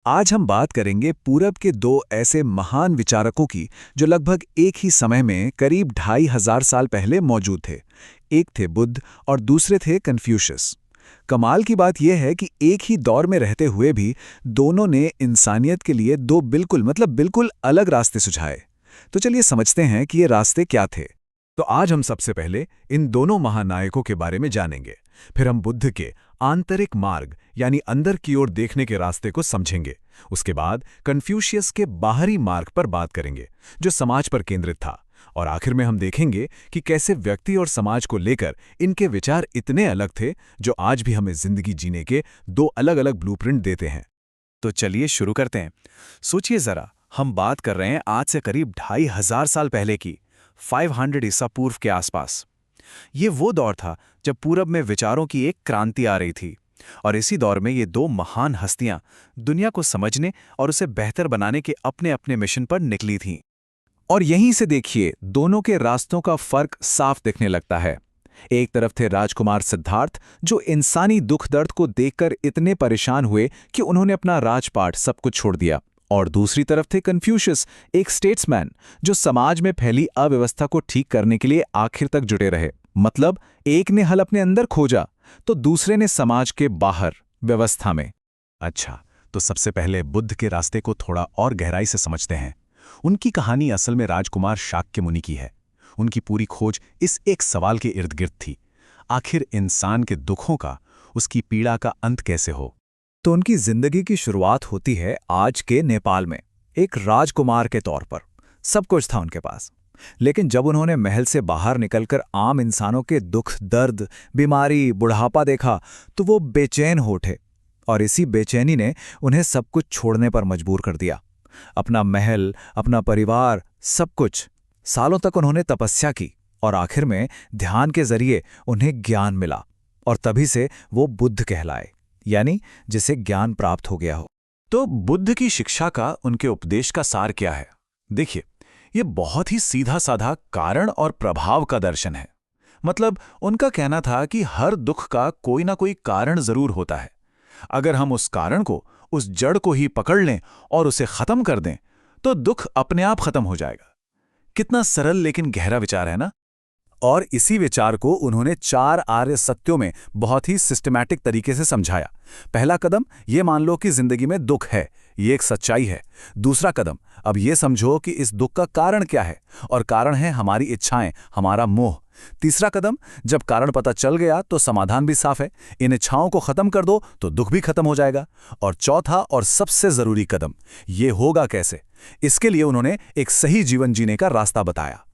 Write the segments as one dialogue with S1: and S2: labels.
S1: आज हम बात करेंगे पूरब के दो ऐसे महान विचारकों की जो लगभग एक ही समय में करीब 2500 साल पहले मौजूद थे। एक थे बुद्ध और दूसरे थे कन्फ्यूशियस। कमाल की बात यह है कि एक ही दौर में रहते हुए भी दोनों ने इंसानियत के लिए दो बिल्कुल अलग रास्ते सुझाए। तो चलिए समझते हैं कि ये रास्ते क्या थे। तो आज हम सबसे पहले इन दोनों महानायकों के बारे में जानेंगे। फिर हम बुद्ध के आंतरिक मार्ग यानी अंदर की ओर देखने के रास्ते को समझेंगे। उसके बाद कन्फ्यूशियस के बाहरी मार्ग पर बात करेंगे जो समाज पर केंद्रित था। और आखिर में हम देखेंगे कि कैसे व्यक्ति और समाज को लेकर इनके विचार इतने अलग थे जो आज भी हमें जिंदगी जीने के दो अलग-अलग ब्लूप्रिंट देते हैं। तो चलिए शुरू करते हैं। सोचिए जरा, हम बात कर रहे हैं आज से करीब 2500 साल पहले की, 500 ईसा पूर्व के आसपास। ये वो दौर था जब पूरब में विचारों की एक क्रांति आ रही थी। और इसी दौर में ये दो महान हस्तियां दुनिया को समझने और उसे बेहतर बनाने के अपने अपने मिशन पर निकली थीं। और यहीं से देखिए, दोनों के रास्तों का फर्क साफ दिखने लगता है। एक तरफ थे राजकुमार सिद्धार्थ, जो इंसानी दुख दर्द को देखकर इतने परेशान हुए कि उन्होंने अपना राजपाट सब कुछ छोड़ दिया। और दूसरी तरफ थे कन्फ्यूशियस, एक स्टेट्समैन जो समाज में फैली अव्यवस्था को ठीक करने के लिए आखिर तक जुटे रहे। मतलब एक ने हल अपने अंदर खोजा तो दूसरे ने समाज के बाहर व्यवस्था में। अच्छा, तो सबसे पहले बुद्ध के रास्ते को थोड़ा और गहराई से समझते हैं। उनकी कहानी असल में राजकुमार शाक्य मुनि की है। उनकी पूरी खोज इस एक सवाल के इर्द गिर्द थी, आखिर इंसान के दुखों का, उसकी पीड़ा का अंत कैसे हो। तो उनकी जिंदगी की शुरुआत होती है आज के नेपाल में। एक राजकुमार के तौर पर सब कुछ था उनके पास, लेकिन जब उन्होंने महल से बाहर निकलकर आम इंसानों के दुख दर्द, बीमारी, बुढ़ापा देखा तो वो बेचैन हो उठे। और इसी बेचैनी ने उन्हें सब कुछ छोड़ने पर मजबूर कर दिया। अपना महल, अपना परिवार, सब कुछ। सालों तक उन्होंने तपस्या की और आखिर में ध्यान के जरिए उन्हें ज्ञान मिला। और तभी से वो बुद्ध कहलाए, यानी जिसे ज्ञान प्राप्त हो गया हो। तो बुद्ध की शिक्षा का, उनके उपदेश का सार क्या है? देखिए, ये बहुत ही सीधा साधा कारण और प्रभाव का दर्शन है। मतलब उनका कहना था कि हर दुख का कोई ना कोई कारण जरूर होता है। अगर हम उस कारण को, उस जड़ को ही पकड़ लें और उसे खत्म कर दें तो दुख अपने आप खत्म हो जाएगा। कितना सरल लेकिन गहरा विचार है ना। और इसी विचार को उन्होंने 4 आर्य सत्यों में बहुत ही सिस्टमैटिक तरीके से समझाया। पहला कदम, ये मान लो कि जिंदगी में दुख है, ये एक सच्चाई है। दूसरा कदम, अब ये समझो कि इस दुख का कारण क्या है, और कारण है हमारी इच्छाएं, हमारा मोह। तीसरा कदम, जब कारण पता चल गया तो समाधान भी साफ है, इन इच्छाओं को खत्म कर दो तो दुख भी खत्म हो जाएगा। और चौथा और सबसे जरूरी कदम, ये होगा कैसे? इसके लिए उन्होंने एक सही जीवन जीने का रास्ता बताया।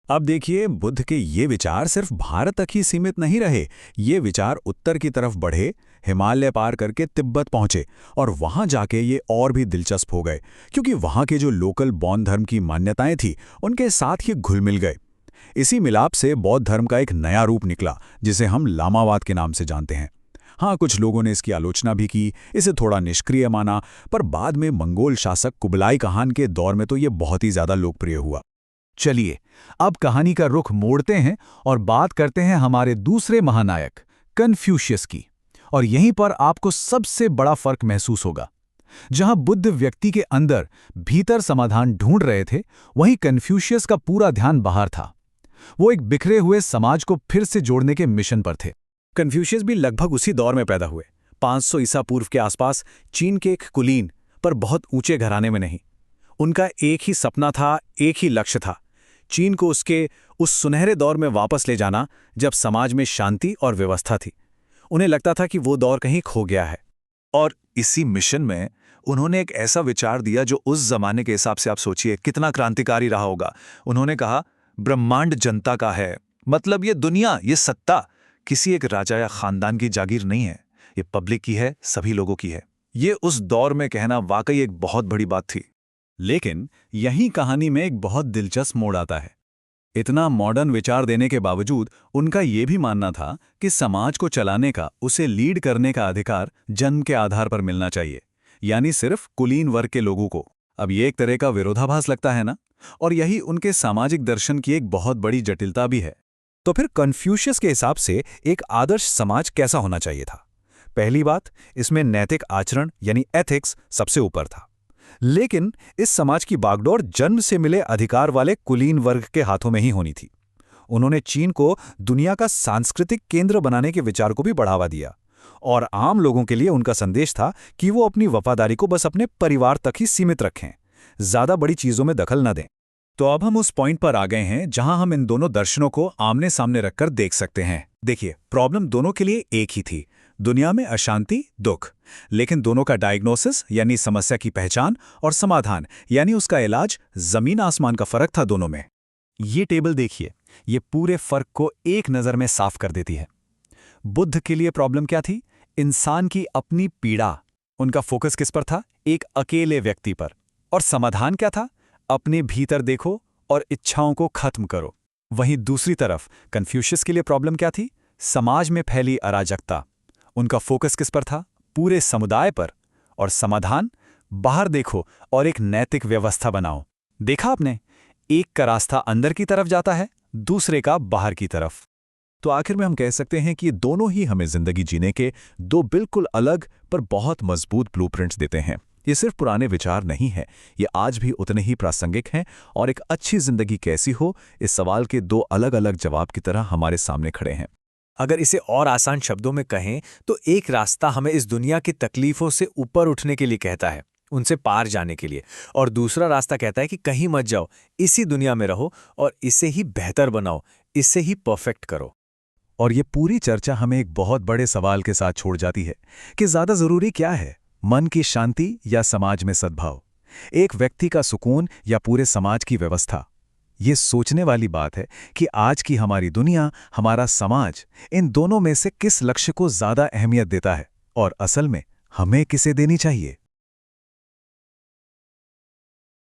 S1: अब देखिए, बुद्ध के ये विचार सिर्फ भारत तक ही सीमित नहीं रहे। ये विचार उत्तर की तरफ बढ़े, हिमालय पार करके तिब्बत पहुंचे और वहां जाके ये और भी दिलचस्प हो गए, क्योंकि वहां के जो लोकल बौद्ध धर्म की मान्यताएं थी उनके साथ ये घुल मिल गए। इसी मिलाप से बौद्ध धर्म का एक नया रूप निकला जिसे हम लामावाद के नाम से जानते हैं। हाँ, कुछ लोगों ने इसकी आलोचना भी की, इसे थोड़ा निष्क्रिय माना, पर बाद में मंगोल शासक कुबलाई खान के दौर में तो ये बहुत ही ज्यादा लोकप्रिय हुआ। चलिए, अब कहानी का रुख मोड़ते हैं और बात करते हैं हमारे दूसरे महानायक कन्फ्यूशियस की। और यहीं पर आपको सबसे बड़ा फर्क महसूस होगा। जहां बुद्ध व्यक्ति के अंदर भीतर समाधान ढूंढ रहे थे, वहीं कन्फ्यूशियस का पूरा ध्यान बाहर था। वो एक बिखरे हुए समाज को फिर से जोड़ने के मिशन पर थे। कन्फ्यूशियस भी लगभग उसी दौर में पैदा हुए, 500 ईसा पूर्व के आसपास, चीन के एक कुलीन पर बहुत ऊंचे घराने में नहीं। उनका एक ही सपना था, एक ही लक्ष्य था, चीन को उसके उस सुनहरे दौर में वापस ले जाना जब समाज में शांति और व्यवस्था थी। उन्हें लगता था कि वो दौर कहीं खो गया है। और इसी मिशन में उन्होंने एक ऐसा विचार दिया जो उस जमाने के हिसाब से आप सोचिए कितना क्रांतिकारी रहा होगा। उन्होंने कहा, ब्रह्मांड जनता का है। मतलब ये दुनिया, ये सत्ता किसी एक राजा या खानदान की जागीर नहीं है, ये पब्लिक की है, सभी लोगों की है। ये उस दौर में कहना वाकई एक बहुत बड़ी बात थी। लेकिन यही कहानी में एक बहुत दिलचस्प मोड़ आता है। इतना मॉडर्न विचार देने के बावजूद उनका ये भी मानना था कि समाज को चलाने का, उसे लीड करने का अधिकार जन्म के आधार पर मिलना चाहिए, यानी सिर्फ कुलीन वर्ग के लोगों को। अब ये एक तरह का विरोधाभास लगता है ना। और यही उनके सामाजिक दर्शन की एक बहुत बड़ी जटिलता भी है। तो फिर कन्फ्यूशियस के हिसाब से एक आदर्श समाज कैसा होना चाहिए था? पहली बात, इसमें नैतिक आचरण यानी एथिक्स सबसे ऊपर था। लेकिन इस समाज की बागडोर जन्म से मिले अधिकार वाले कुलीन वर्ग के हाथों में ही होनी थी। उन्होंने चीन को दुनिया का सांस्कृतिक केंद्र बनाने के विचार को भी बढ़ावा दिया, और आम लोगों के लिए उनका संदेश था कि वो अपनी वफादारी को बस अपने परिवार तक ही सीमित रखें, ज्यादा बड़ी चीजों में दखल न दें। तो अब हम उस पॉइंट पर आ गए हैं जहां हम इन दोनों दर्शनों को आमने सामने रखकर देख सकते हैं। देखिए, प्रॉब्लम दोनों के लिए एक ही थी, दुनिया में अशांति, दुख। लेकिन दोनों का डायग्नोसिस यानी समस्या की पहचान और समाधान यानी उसका इलाज जमीन आसमान का फर्क था दोनों में। ये टेबल देखिए, ये पूरे फर्क को एक नज़र में साफ कर देती है। बुद्ध के लिए प्रॉब्लम क्या थी? इंसान की अपनी पीड़ा। उनका फोकस किस पर था? एक अकेले व्यक्ति पर। और समाधान क्या था? अपने भीतर देखो और इच्छाओं को खत्म करो। वहीं दूसरी तरफ कन्फ्यूशियस के लिए प्रॉब्लम क्या थी? समाज में फैली अराजकता। उनका फोकस किस पर था? पूरे समुदाय पर। और समाधान? बाहर देखो और एक नैतिक व्यवस्था बनाओ। देखा आपने, एक का रास्ता अंदर की तरफ जाता है, दूसरे का बाहर की तरफ। तो आखिर में हम कह सकते हैं कि ये दोनों ही हमें जिंदगी जीने के दो बिल्कुल अलग पर बहुत मजबूत ब्लूप्रिंट्स देते हैं। ये सिर्फ पुराने विचार नहीं है, ये आज भी उतने ही प्रासंगिक हैं और एक अच्छी जिंदगी कैसी हो, इस सवाल के दो अलग अलग जवाब की तरह हमारे सामने खड़े हैं।
S2: अगर इसे और आसान शब्दों में कहें तो एक रास्ता हमें इस दुनिया की तकलीफों से ऊपर उठने के लिए कहता है, उनसे पार जाने के लिए, और दूसरा रास्ता कहता है कि कहीं मत जाओ, इसी दुनिया में रहो और इसे ही बेहतर बनाओ, इसे ही परफेक्ट करो।
S1: और ये पूरी चर्चा हमें एक बहुत बड़े सवाल के साथ छोड़ जाती है कि ज्यादा जरूरी क्या है, मन की शांति या समाज में सद्भाव, एक व्यक्ति का सुकून या पूरे समाज की व्यवस्था। ये सोचने वाली बात है कि आज की हमारी दुनिया, हमारा समाज, इन दोनों में से किस लक्ष्य को ज्यादा अहमियत देता है और असल में हमें किसे देनी चाहिए।